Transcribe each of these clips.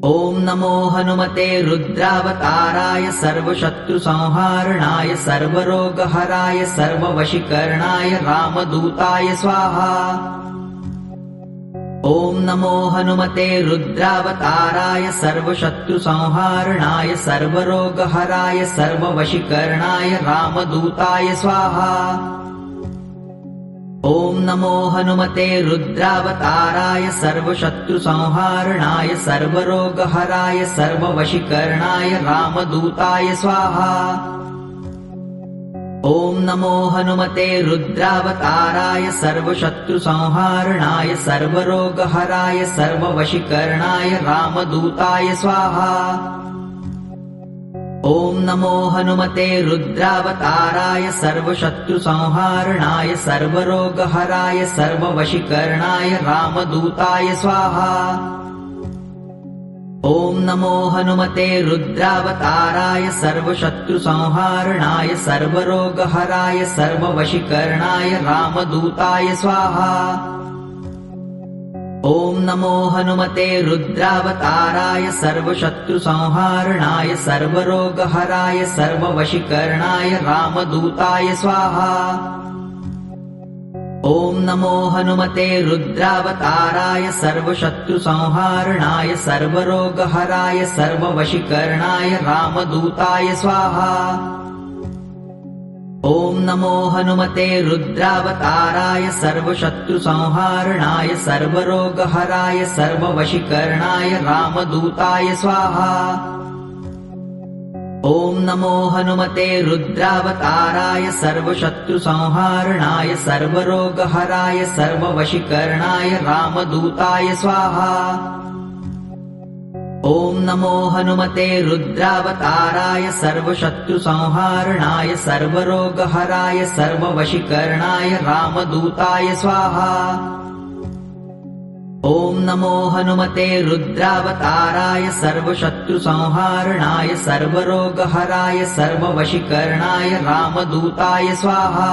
ॐ नमो हनुमते रुद्रावताराय सर्वशत्रुसंहारणाय सर्वरोगहराय सर्ववशीकरणाय रामदूताय स्वाहा। ॐ नमो हनुमते रुद्रावताराय सर्वशत्रुसंहारणाय सर्वरोगहराय सर्ववशीकरणाय रामदूताय स्वाहा। ॐ नमो हनुमते रुद्रावताराय सर्वशत्रुसंहारणाय सर्वरोगहराय सर्ववशीकरणाय रामदूताय स्वाहा। ॐ नमो हनुमते रुद्रावताराय सर्वशत्रुसंहारणाय सर्वरोगहराय सर्ववशीकरणाय रामदूताय स्वाहा। ॐ नमो हनुमते रुद्रावताराय सर्वशत्रुसंहारणाय सर्वरोगहराय सर्ववशीकरणाय रामदूताय स्वाहा। ॐ नमो हनुमते रुद्रावताराय सर्वशत्रुसंहारणाय सर्वरोगहराय सर्ववशीकरणाय रामदूताय स्वाहा। ॐ नमो हनुमते रुद्रावताराय सर्वशत्रुसंहारणाय सर्वरोगहराय सर्ववशीकरणाय रामदूताय स्वाहा। ॐ नमो हनुमते रुद्रावताराय सर्वशत्रुसंहारणाय सर्वरोगहराय सर्ववशीकरणाय रामदूताय स्वाहा। ॐ नमो हनुमते रुद्रावताराय सर्वशत्रुसंहारणाय सर्वरोगहराय सर्ववशीकरणाय रामदूताय स्वाहा। ॐ नमो हनुमते रुद्रावताराय सर्वशत्रुसंहारणाय सर्वरोगहराय सर्ववशीकरणाय रामदूताय स्वाहा। ॐ नमो हनुमते रुद्रावताराय सर्वशत्रुसंहारणाय सर्वरोगहराय सर्ववशीकरणाय रामदूताय स्वाहा। ॐ नमो हनुमते रुद्रावताराय सर्वशत्रुसंहारणाय सर्वरोगहराय सर्ववशीकरणाय रामदूताय स्वाहा।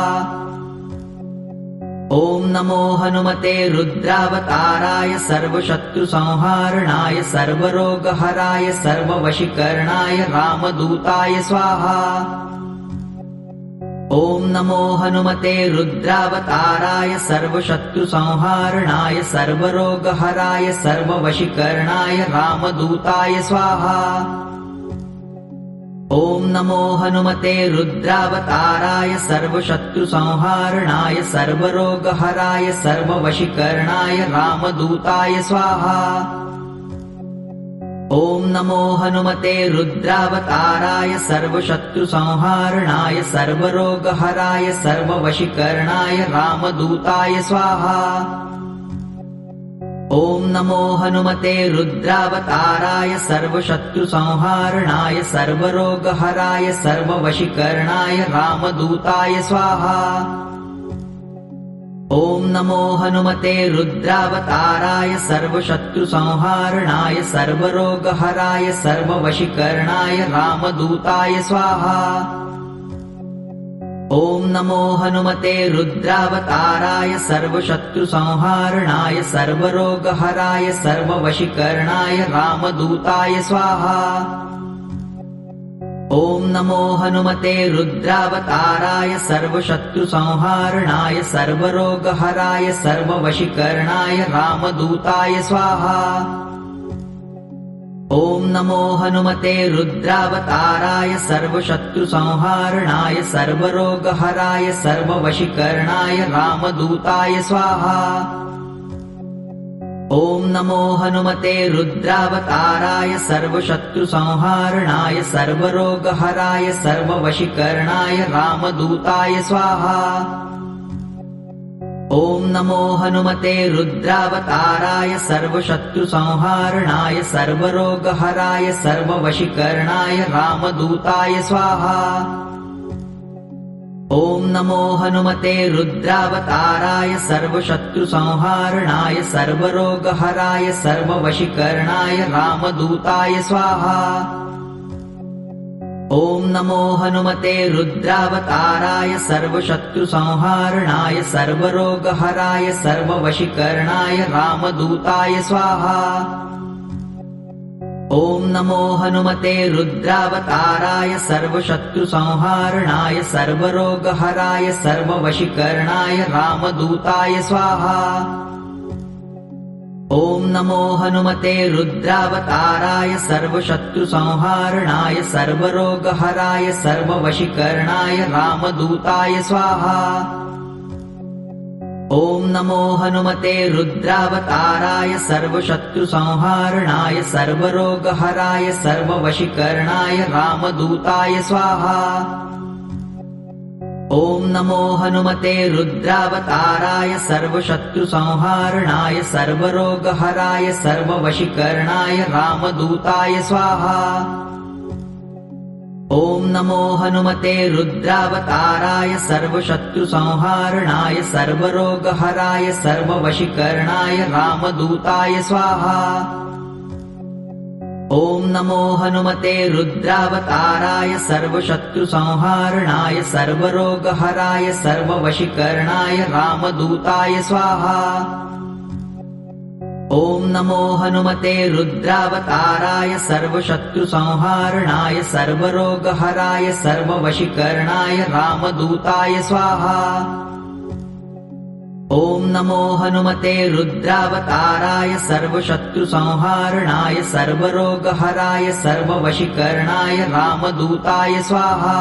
ॐ नमो हनुमते रुद्रावताराय सर्वशत्रुसंहारणाय सर्वरोगहराय सर्ववशीकरणाय रामदूताय स्वाहा। ॐ नमो हनुमते रुद्रावताराय सर्वशत्रुसंहारणाय सर्वरोगहराय सर्ववशीकरणाय रामदूताय स्वाहा। ॐ नमो हनुमते रुद्रावताराय सर्वशत्रुसंहारणाय सर्वरोगहराय सर्ववशीकरणाय रामदूताय स्वाहा। ॐ नमो हनुमते रुद्रावताराय सर्वशत्रुसंहारणाय सर्वरोगहराय सर्ववशीकरणाय रामदूताय स्वाहा। ॐ नमो हनुमते रुद्रावताराय सर्वशत्रुसंहारणाय सर्वरोगहराय सर्ववशीकरणाय रामदूताय स्वाहा। ॐ नमो हनुमते रुद्रावताराय सर्वशत्रुसंहारणाय सर्वरोगहराय सर्ववशीकरणाय रामदूताय स्वाहा। ॐ नमो हनुमते रुद्रावताराय सर्वशत्रुसंहारणाय सर्वरोगहराय सर्ववशीकरणाय रामदूताय स्वाहा। ॐ नमो हनुमते रुद्रावताराय सर्वशत्रुसंहारणाय सर्वरोगहराय सर्ववशीकरणाय रामदूताय स्वाहा। ॐ नमो हनुमते रुद्रावताराय सर्वशत्रुसंहारणाय सर्वरोगहराय सर्ववशीकरणाय रामदूताय स्वाहा। ॐ नमो हनुमते रुद्रावताराय सर्वशत्रुसंहारणाय सर्वरोगहराय सर्ववशीकरणाय रामदूताय स्वाहा। ॐ नमो हनुमते रुद्रावताराय सर्वशत्रुसंहारणाय सर्वरोगहराय सर्ववशीकरणाय रामदूताय स्वाहा। ॐ नमो हनुमते रुद्रावताराय सर्वशत्रुसंहारणाय सर्वरोगहराय सर्ववशीकरणाय रामदूताय स्वाहा। ॐ नमो हनुमते रुद्रावताराय सर्वशत्रुसंहारणाय सर्वरोगहराय सर्ववशीकरणाय रामदूताय स्वाहा। ॐ नमो हनुमते रुद्रावताराय सर्वशत्रुसंहारणाय सर्वरोगहराय सर्ववशीकरणाय रामदूताय स्वाहा। ॐ नमो हनुमते रुद्रावताराय सर्वशत्रुसंहारणाय सर्वरोगहराय सर्ववशीकरणाय रामदूताय स्वाहा। ॐ नमो हनुमते रुद्रावताराय सर्वशत्रुसंहारणाय सर्वरोगहराय सर्ववशीकरणाय रामदूताय स्वाहा। ॐ नमो हनुमते रुद्रावताराय सर्वशत्रुसंहारणाय सर्वरोगहराय सर्ववशीकरणाय रामदूताय स्वाहा। ॐ नमो हनुमते रुद्रावताराय सर्वशत्रुसंहारणाय सर्वरोगहराय सर्ववशीकरणाय रामदूताय स्वाहा। ॐ नमो हनुमते रुद्रावताराय सर्वशत्रुसंहारणाय सर्वरोगहराय सर्ववशीकरणाय रामदूताय स्वाहा। ॐ नमो हनुमते रुद्रावताराय सर्वशत्रुसंहारणाय सर्वरोगहराय सर्ववशीकरणाय रामदूताय स्वाहा। ॐ नमो हनुमते रुद्रावताराय सर्वशत्रुसंहारणाय सर्वरोगहराय सर्ववशीकरणाय रामदूताय स्वाहा।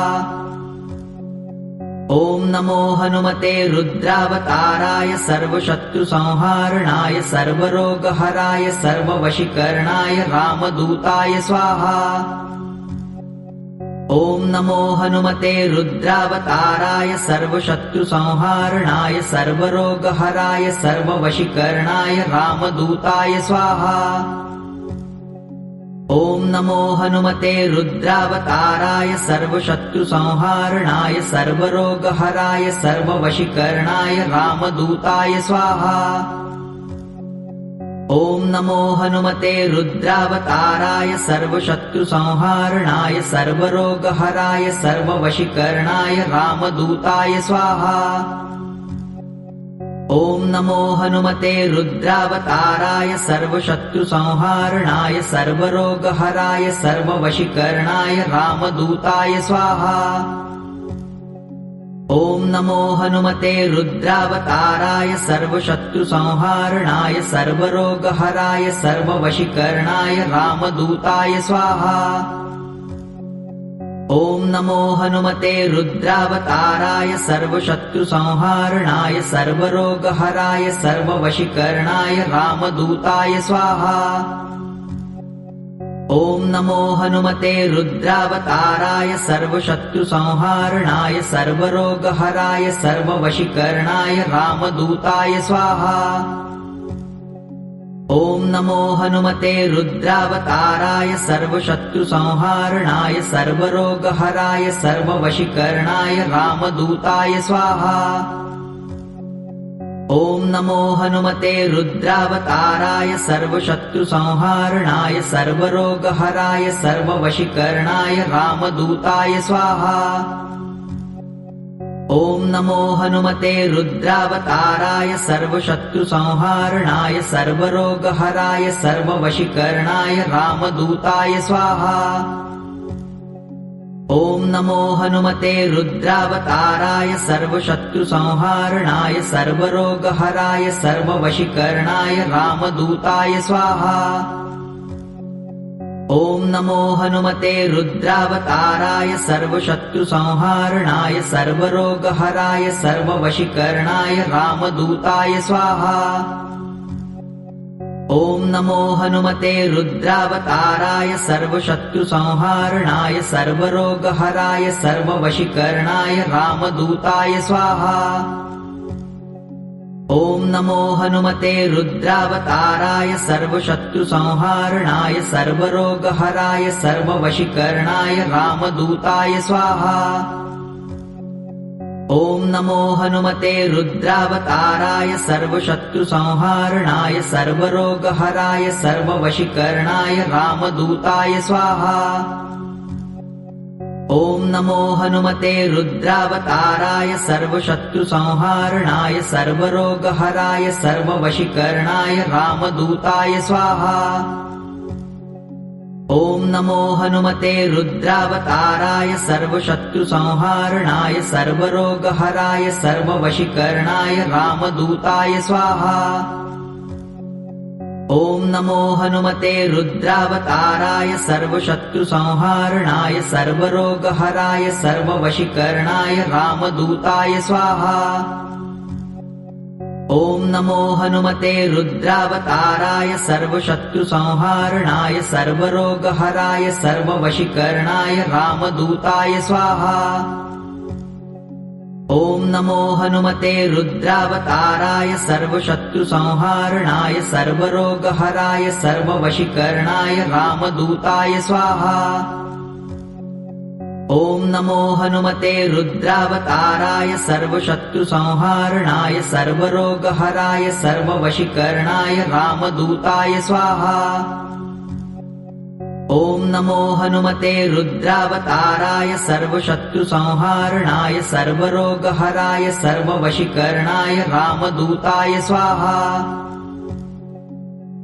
ॐ नमो हनुमते रुद्रावताराय सर्वशत्रुसंहारणाय सर्वरोगहराय सर्ववशीकरणाय रामदूताय स्वाहा। ॐ नमो हनुमते रुद्रावताराय सर्वशत्रुसंहारणाय सर्वरोगहराय सर्ववशीकरणाय रामदूताय स्वाहा। ॐ नमो हनुमते रुद्रावताराय सर्वशत्रुसंहारणाय सर्वरोगहराय सर्ववशीकरणाय रामदूताय स्वाहा। ॐ नमो हनुमते रुद्रावताराय सर्वशत्रुसंहारणाय सर्वरोगहराय सर्ववशीकरणाय रामदूताय स्वाहा। ॐ नमो हनुमते रुद्रावताराय सर्वशत्रुसंहारणाय सर्वरोगहराय सर्ववशीकरणाय रामदूताय स्वाहा। ॐ नमो हनुमते रुद्रावताराय सर्वशत्रुसंहारणाय सर्वरोगहराय सर्ववशीकरणाय रामदूताय स्वाहा। ॐ नमो हनुमते रुद्रावताराय सर्वशत्रुसंहारणाय सर्वरोगहराय सर्ववशीकरणाय रामदूताय स्वाहा। ॐ नमो हनुमते रुद्रावताराय सर्वशत्रुसंहारणाय सर्वरोगहराय सर्ववशीकरणाय रामदूताय स्वाहा। ॐ नमो हनुमते रुद्रावताराय सर्वशत्रुसंहारणाय सर्वरोगहराय सर्ववशीकरणाय रामदूताय स्वाहा। ॐ नमो हनुमते रुद्रावताराय सर्वशत्रुसंहारणाय सर्वरोगहराय सर्ववशीकरणाय रामदूताय स्वाहा। ॐ नमो हनुमते रुद्रावताराय सर्वशत्रुसंहारणाय सर्वरोगहराय सर्ववशीकरणाय रामदूताय स्वाहा। ॐ नमो हनुमते रुद्रावताराय सर्वशत्रुसंहारणाय सर्वरोगहराय सर्ववशीकरणाय रामदूताय स्वाहा। ॐ नमो हनुमते रुद्रावताराय सर्वशत्रुसंहारणाय सर्वरोगहराय सर्ववशीकरणाय रामदूताय स्वाहा। ॐ नमो हनुमते रुद्रावताराय सर्वशत्रुसंहारणाय सर्वरोगहराय सर्ववशीकरणाय रामदूताय स्वाहा। ॐ नमो हनुमते रुद्रावताराय सर्वशत्रुसंहारणाय सर्वरोगहराय सर्ववशीकरणाय रामदूताय स्वाहा। ॐ नमो हनुमते रुद्रावताराय सर्वशत्रुसंहारणाय सर्वरोगहराय सर्ववशीकरणाय रामदूताय स्वाहा। ॐ नमो हनुमते रुद्रावताराय सर्वशत्रुसंहारणाय सर्वरोगहराय सर्ववशीकरणाय रामदूताय स्वाहा। ॐ नमो हनुमते रुद्रावताराय सर्वशत्रुसंहारणाय सर्वरोगहराय सर्ववशीकरणाय रामदूताय स्वाहा। ॐ नमो हनुमते रुद्रावताराय सर्वशत्रुसंहारणाय सर्वरोगहराय सर्ववशीकरणाय रामदूताय स्वाहा। ॐ नमो हनुमते रुद्रावताराय सर्वशत्रुसंहारणाय सर्वरोगहराय सर्ववशीकरणाय रामदूताय स्वाहा। ॐ नमो हनुमते रुद्रावताराय सर्वशत्रुसंहारणाय सर्वरोगहराय सर्ववशीकरणाय रामदूताय स्वाहा। ॐ नमो हनुमते रुद्रावताराय सर्वशत्रुसंहारणाय सर्वरोगहराय सर्ववशीकरणाय रामदूताय स्वाहा। ॐ नमो हनुमते रुद्रावताराय सर्वशत्रुसंहारणाय सर्वरोगहराय सर्ववशीकरणाय रामदूताय स्वाहा।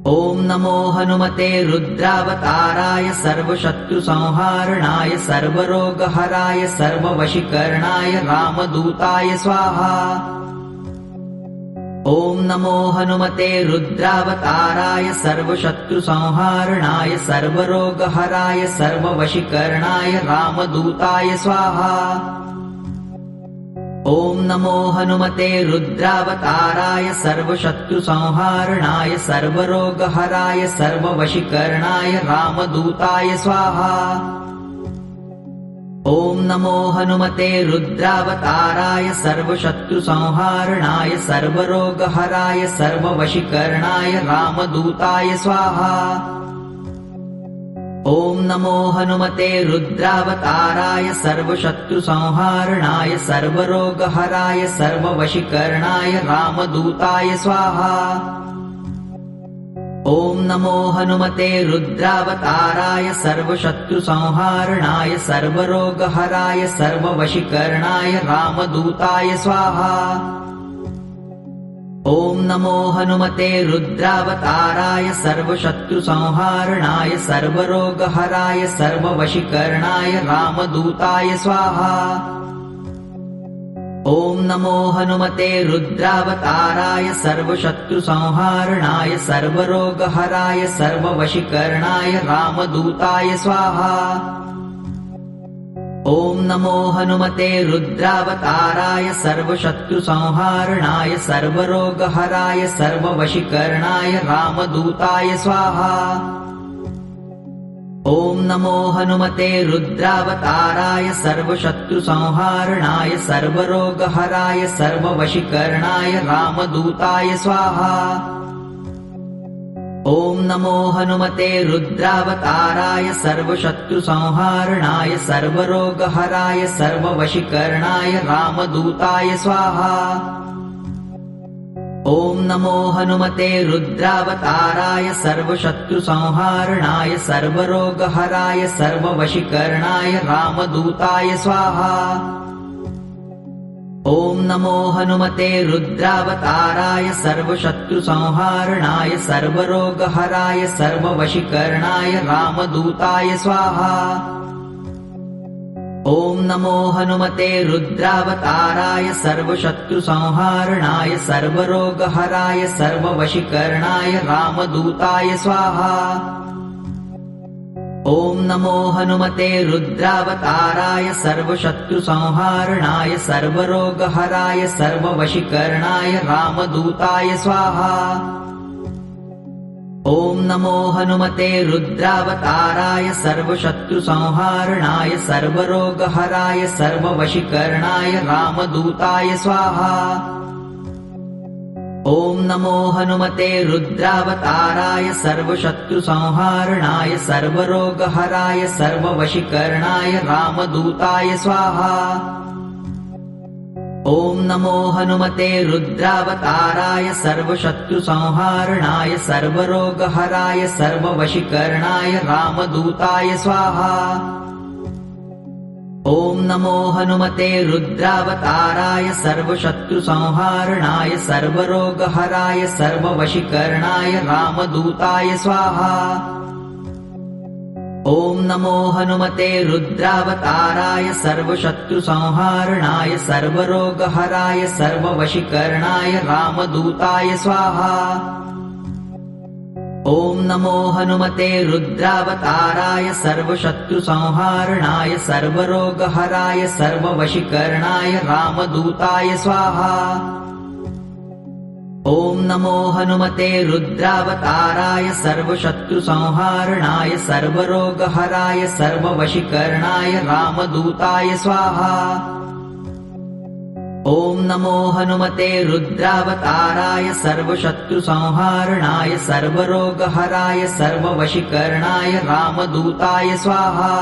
ॐ नमो हनुमते रुद्रावताराय सर्वशत्रुसंहारणाय सर्वरोगहराय सर्ववशीकरणाय रामदूताय स्वाहा। ॐ नमो हनुमते रुद्रावताराय सर्वशत्रुसंहारणाय सर्वरोगहराय सर्ववशीकरणाय रामदूताय स्वाहा। ॐ नमो हनुमते रुद्रावताराय सर्वशत्रुसंहारणाय सर्वरोगहराय सर्ववशीकरणाय रामदूताय स्वाहा। ॐ नमो हनुमते रुद्रावताराय सर्वशत्रुसंहारणाय सर्वरोगहराय सर्ववशीकरणाय रामदूताय स्वाहा। ॐ नमो हनुमते रुद्रावताराय सर्वशत्रुसंहारणाय सर्वरोगहराय सर्ववशीकरणाय रामदूताय स्वाहा। ॐ नमो हनुमते रुद्रावताराय सर्वशत्रुसंहारणाय सर्वरोगहराय सर्ववशीकरणाय रामदूताय स्वाहा। ॐ नमो हनुमते रुद्रावताराय सर्वशत्रुसंहारणाय सर्वरोगहराय सर्ववशीकरणाय रामदूताय स्वाहा। ॐ नमो हनुमते रुद्रावताराय सर्वशत्रुसंहारणाय सर्वरोगहराय सर्ववशीकरणाय रामदूताय स्वाहा। ॐ नमो हनुमते रुद्रावताराय सर्वशत्रुसंहारणाय सर्वरोगहराय सर्ववशीकरणाय रामदूताय स्वाहा। ॐ नमो हनुमते रुद्रावताराय सर्वशत्रुसंहारणाय सर्वरोगहराय सर्ववशीकरणाय रामदूताय स्वाहा। ॐ नमो हनुमते रुद्रावताराय सर्वशत्रुसंहारणाय सर्वरोगहराय सर्ववशीकरणाय रामदूताय स्वाहा। ॐ नमो हनुमते रुद्रावताराय सर्वशत्रुसंहारणाय सर्वरोगहराय सर्ववशीकरणाय रामदूताय स्वाहा। ॐ नमो हनुमते रुद्रावताराय सर्वशत्रुसंहारणाय सर्वरोगहराय सर्ववशीकरणाय रामदूताय स्वाहा। ॐ नमो हनुमते रुद्रावताराय सर्वशत्रुसंहारणाय सर्वरोगहराय सर्ववशीकरणाय रामदूताय स्वाहा। ॐ नमो हनुमते रुद्रावताराय सर्वशत्रुसंहारणाय सर्वरोगहराय सर्ववशीकरणाय रामदूताय स्वाहा। ॐ नमो हनुमते रुद्रावताराय सर्वशत्रुसंहारणाय सर्वरोगहराय सर्ववशीकरणाय रामदूताय स्वाहा। ॐ नमो हनुमते रुद्रावताराय सर्वशत्रुसंहारणाय सर्वरोगहराय सर्ववशीकरणाय रामदूताय स्वाहा। ॐ नमो हनुमते रुद्रावताराय सर्वशत्रुसंहारणाय सर्वरोगहराय सर्ववशीकरणाय रामदूताय स्वाहा। ॐ नमो हनुमते रुद्रावताराय सर्वशत्रुसंहारणाय सर्वरोगहराय सर्ववशीकरणाय रामदूताय स्वाहा। ॐ नमो हनुमते रुद्रावताराय सर्वशत्रुसंहारणाय सर्वरोगहराय सर्ववशीकरणाय रामदूताय स्वाहा। ॐ नमो हनुमते रुद्रावताराय सर्वशत्रुसंहारणाय सर्वरोगहराय सर्ववशीकरणाय रामदूताय स्वाहा। ॐ नमो हनुमते रुद्रावताराय सर्वशत्रुसंहारणाय सर्वरोगहराय सर्ववशीकरणाय रामदूताय स्वाहा। ॐ नमो हनुमते रुद्रावताराय सर्वशत्रुसंहारणाय सर्वरोगहराय सर्ववशीकरणाय रामदूताय स्वाहा।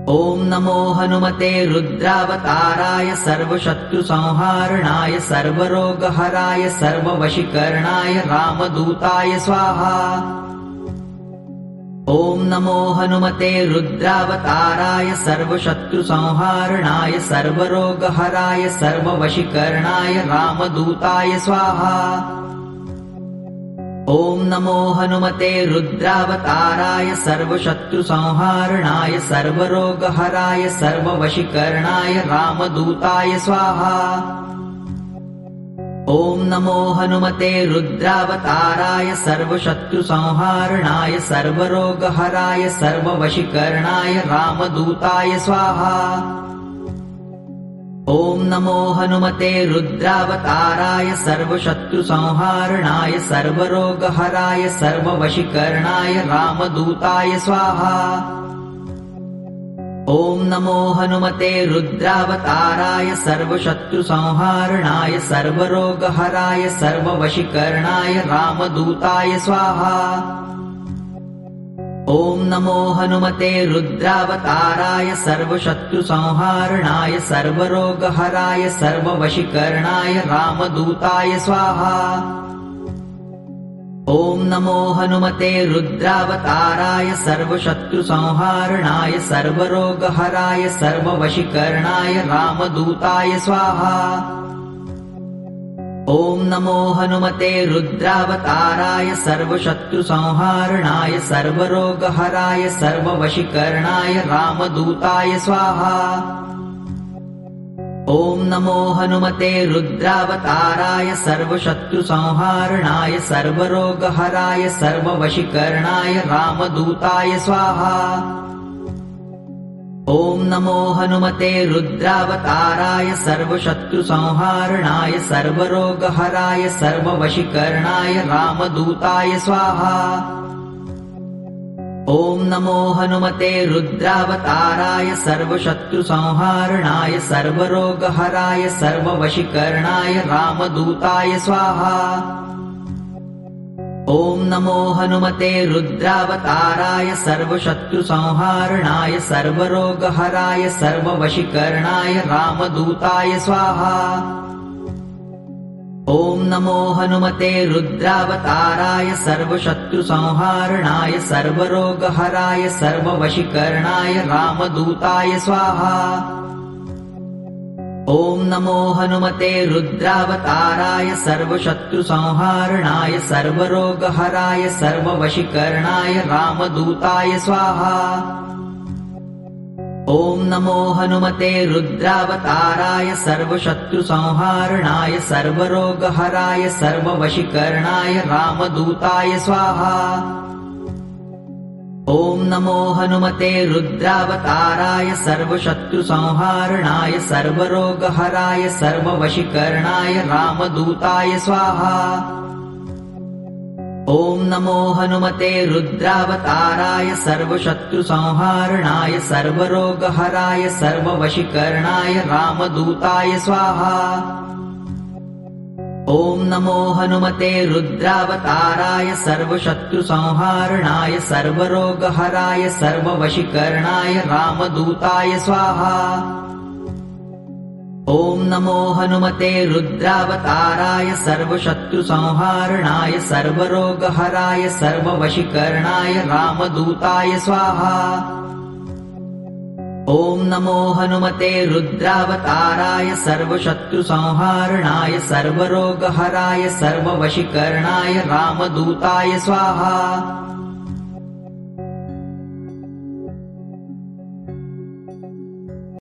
ॐ नमो हनुमते रुद्रावताराय सर्वशत्रुसंहारणाय सर्वरोगहराय सर्ववशीकरणाय रामदूताय स्वाहा। ॐ नमो हनुमते रुद्रावताराय सर्वशत्रुसंहारणाय सर्वरोगहराय सर्ववशीकरणाय रामदूताय स्वाहा। ॐ नमो हनुमते रुद्रावताराय सर्वशत्रुसंहारणाय सर्वरोगहराय सर्ववशीकरणाय रामदूताय स्वाहा। ॐ नमो हनुमते रुद्रावताराय सर्वशत्रुसंहारणाय सर्वरोगहराय सर्ववशीकरणाय रामदूताय स्वाहा। ॐ नमो हनुमते रुद्रावताराय सर्वशत्रुसंहारणाय सर्वरोगहराय सर्ववशीकरणाय रामदूताय स्वाहा। ॐ नमो हनुमते रुद्रावताराय सर्वशत्रुसंहारणाय सर्वरोगहराय सर्ववशीकरणाय रामदूताय स्वाहा। ॐ नमो हनुमते रुद्रावताराय सर्वशत्रुसंहारणाय सर्वरोगहराय सर्ववशीकरणाय रामदूताय स्वाहा। ॐ नमो हनुमते रुद्रावताराय सर्वशत्रुसंहारणाय सर्वरोगहराय सर्ववशीकरणाय रामदूताय स्वाहा। ॐ नमो हनुमते रुद्रावताराय सर्वशत्रुसंहारणाय सर्वरोगहराय सर्ववशीकरणाय रामदूताय स्वाहा। ॐ नमो हनुमते रुद्रावताराय सर्वशत्रुसंहारणाय सर्वरोगहराय सर्ववशीकरणाय रामदूताय स्वाहा। ॐ नमो हनुमते रुद्रावताराय सर्वशत्रुसंहारणाय सर्वरोगहराय सर्ववशीकरणाय रामदूताय स्वाहा। ॐ नमो हनुमते रुद्रावताराय सर्वशत्रुसंहारणाय सर्वरोगहराय सर्ववशीकरणाय रामदूताय स्वाहा। ॐ नमो हनुमते रुद्रावताराय सर्वशत्रुसंहारणाय सर्वरोगहराय सर्ववशीकरणाय रामदूताय स्वाहा। ॐ नमो हनुमते रुद्रावताराय सर्वशत्रुसंहारणाय सर्वरोगहराय सर्ववशीकरणाय रामदूताय स्वाहा। ॐ नमो हनुमते रुद्रावताराय सर्वशत्रुसंहारणाय सर्वरोगहराय सर्ववशीकरणाय रामदूताय स्वाहा। ॐ नमो हनुमते रुद्रावताराय सर्वशत्रुसंहारणाय सर्वरोगहराय सर्ववशीकरणाय रामदूताय स्वाहा। ॐ नमो हनुमते रुद्रावताराय सर्वशत्रुसंहारणाय सर्वरोगहराय सर्ववशीकरणाय रामदूताय स्वाहा। ॐ नमो हनुमते रुद्रावताराय सर्वशत्रुसंहारणाय सर्वरोगहराय सर्ववशीकरणाय रामदूताय स्वाहा। ॐ नमो हनुमते रुद्रावताराय सर्वशत्रुसंहारणाय सर्वरोगहराय सर्ववशीकरणाय रामदूताय स्वाहा। ॐ नमो हनुमते रुद्रावताराय सर्वशत्रुसंहारणाय सर्वरोगहराय सर्ववशीकरणाय रामदूताय स्वाहा। ॐ नमो हनुमते रुद्रावताराय सर्वशत्रुसंहारणाय सर्वरोगहराय सर्ववशीकरणाय रामदूताय स्वाहा।